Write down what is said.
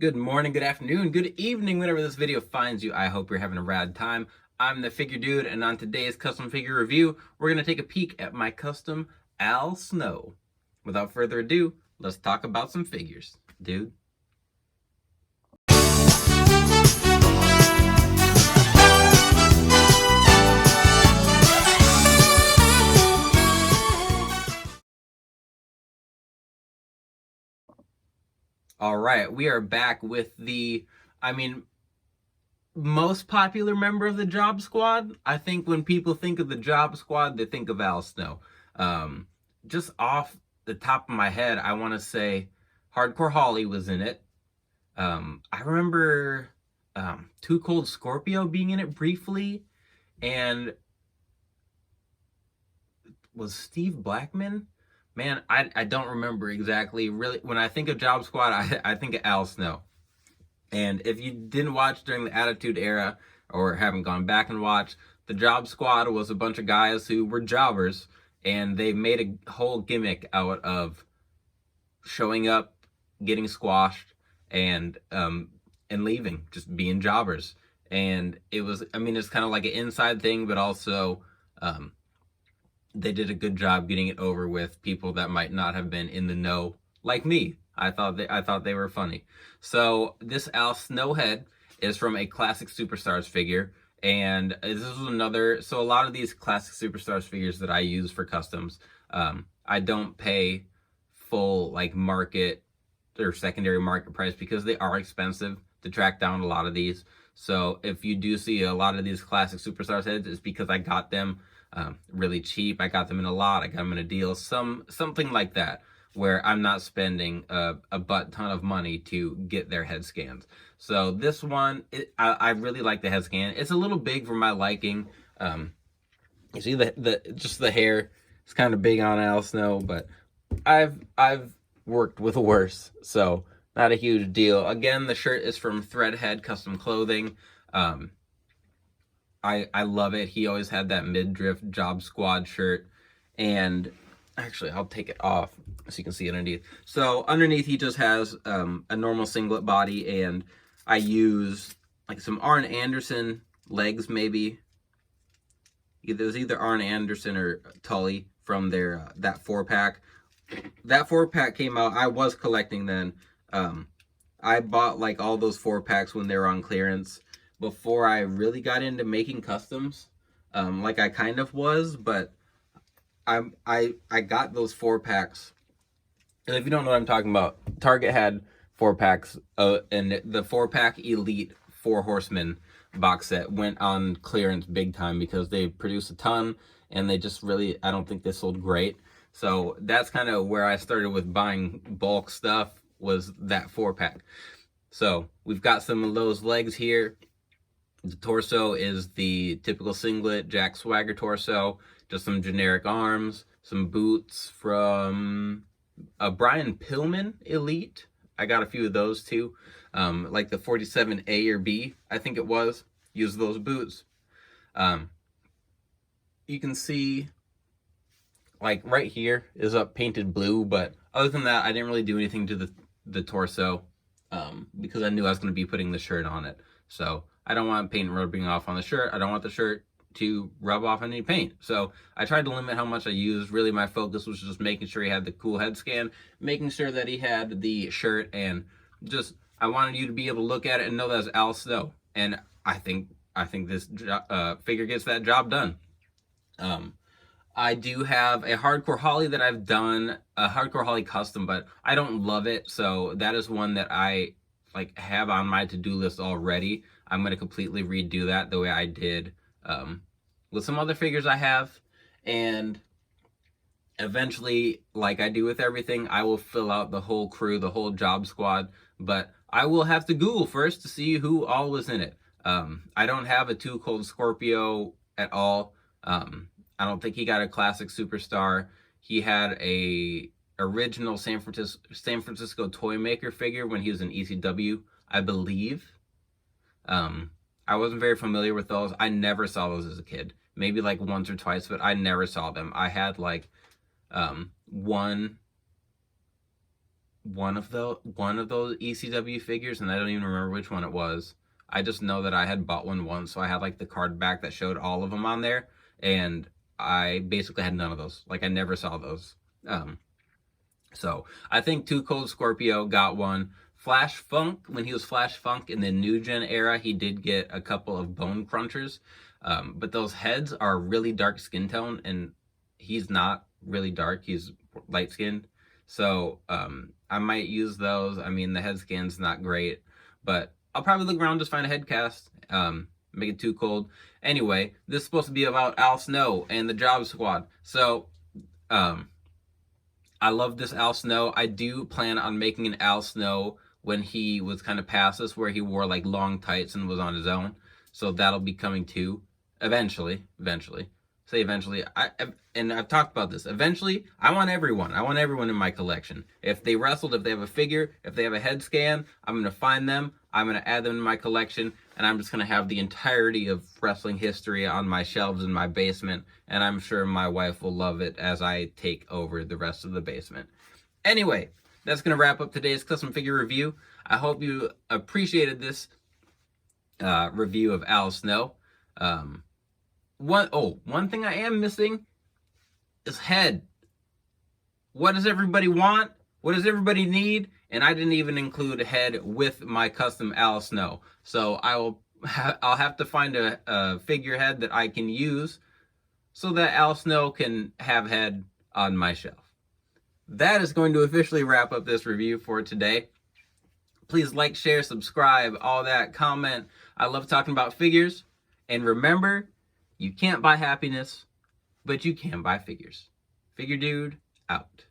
Good morning, good afternoon, good evening, whenever this video finds you. I hope you're having a rad time. I'm the Figure Dude, and on today's custom figure review, we're going to take a peek at my custom Al Snow. Without further ado, let's talk about some figures, dude. All right, we are back with the, most popular member of the Job Squad. I think when people think of the Job Squad, they think of Al Snow. Just off the top of my head, I want to say Hardcore Holly was in it. I remember Too Cold Scorpio being in it briefly, and was Steve Blackman? Man, I don't remember exactly. Really, when I think of Job Squad, I think of Al Snow. And if you didn't watch during the Attitude Era or haven't gone back and watched, the Job Squad was a bunch of guys who were jobbers, and they made a whole gimmick out of showing up, getting squashed, and leaving, just being jobbers. And it was, it's kind of like an inside thing, but also they did a good job getting it over with people that might not have been in the know, like me. I thought they were funny. So this Al Snowhead is from a Classic Superstars figure, and this is another. So a lot of these Classic Superstars figures that I use for customs, I don't pay full like market or secondary market price because they are expensive to track down a lot of these. So if you do see a lot of these Classic Superstars heads, it's because I got them really cheap. I got them in a lot. I got them in a deal, something like that, where I'm not spending a butt ton of money to get their head scans. So this one, I really like the head scan. It's a little big for my liking. You see just the hair. It's kind of big on Al Snow, but I've worked with worse, so not a huge deal. Again, the shirt is from Threadhead Custom Clothing. I love it. He always had that midriff Job Squad shirt, and actually I'll take it off so you can see underneath. So underneath he just has a normal singlet body, and I use like some Arn Anderson legs, maybe. It was either Arn Anderson or Tully from their that 4-pack. That 4-pack came out. I was collecting then. I bought like all those 4-packs when they were on clearance before I really got into making customs. Like I kind of was, but I got those 4-packs. And if you don't know what I'm talking about, Target had 4-packs, and the 4-pack Elite 4 Horsemen box set went on clearance big time because they produced a ton, and they just really, I don't think they sold great. So that's kind of where I started with buying bulk stuff, was that 4-pack. So we've got some of those legs here. The torso is the typical singlet Jack Swagger torso, just some generic arms, some boots from a Brian Pillman Elite. I got a few of those too, like the 47A or B, I think it was. Use those boots. You can see, like right here is up painted blue, but other than that, I didn't really do anything to the torso because I knew I was going to be putting the shirt on it. So I don't want paint rubbing off on the shirt. I don't want the shirt to rub off any paint. So I tried to limit how much I used. Really, my focus was just making sure he had the cool head scan, making sure that he had the shirt, and just I wanted you to be able to look at it and know that's Al Snow. And I think this figure gets that job done. I do have a Hardcore Holly that I've done, a Hardcore Holly custom, but I don't love it. So that is one that I like have on my to-do list already. I'm going to completely redo that the way I did with some other figures I have. And eventually, like I do with everything, I will fill out the whole crew, the whole Job Squad. But I will have to Google first to see who all was in it. I don't have a Too Cold Scorpio at all. I don't think he got a Classic Superstar. He had a original San Francisco Toy Maker figure when he was in ECW, I believe. I wasn't very familiar with those. I never saw those as a kid. Maybe like once or twice, but I never saw them. I had like one one of those ECW figures, and I don't even remember which one it was. I just know that I had bought one once, so I had like the card back that showed all of them on there, and I basically had none of those. Like I never saw those. So I think Too Cold Scorpio got one. Flash Funk, when he was Flash Funk in the New Gen era, he did get a couple of Bone Crunchers. But those heads are really dark skin tone, and he's not really dark. He's light skinned. So I might use those. I mean, the head scan's not great, but I'll probably look around, just find a head cast. Make it Too Cold. Anyway, this is supposed to be about Al Snow and the Job Squad. So I love this Al Snow. I do plan on making an Al Snow when he was kind of past us, where he wore like long tights and was on his own. So that'll be coming too, eventually. Say eventually. I've talked about this. Eventually, I want everyone. I want everyone in my collection. If they wrestled, if they have a figure, if they have a head scan, I'm gonna find them. I'm gonna add them to my collection, and I'm just gonna have the entirety of wrestling history on my shelves in my basement. And I'm sure my wife will love it as I take over the rest of the basement. Anyway, that's gonna wrap up today's custom figure review. I hope you appreciated this review of Al Snow. One thing I am missing is head. What does everybody want? What does everybody need? And I didn't even include a head with my custom Al Snow. So I'll have to find a figurehead that I can use so that Al Snow can have head on my shelf. That is going to officially wrap up this review for today. Please like, share, subscribe, all that, comment. I love talking about figures. And remember, you can't buy happiness, but you can buy figures. Figure Dude, out.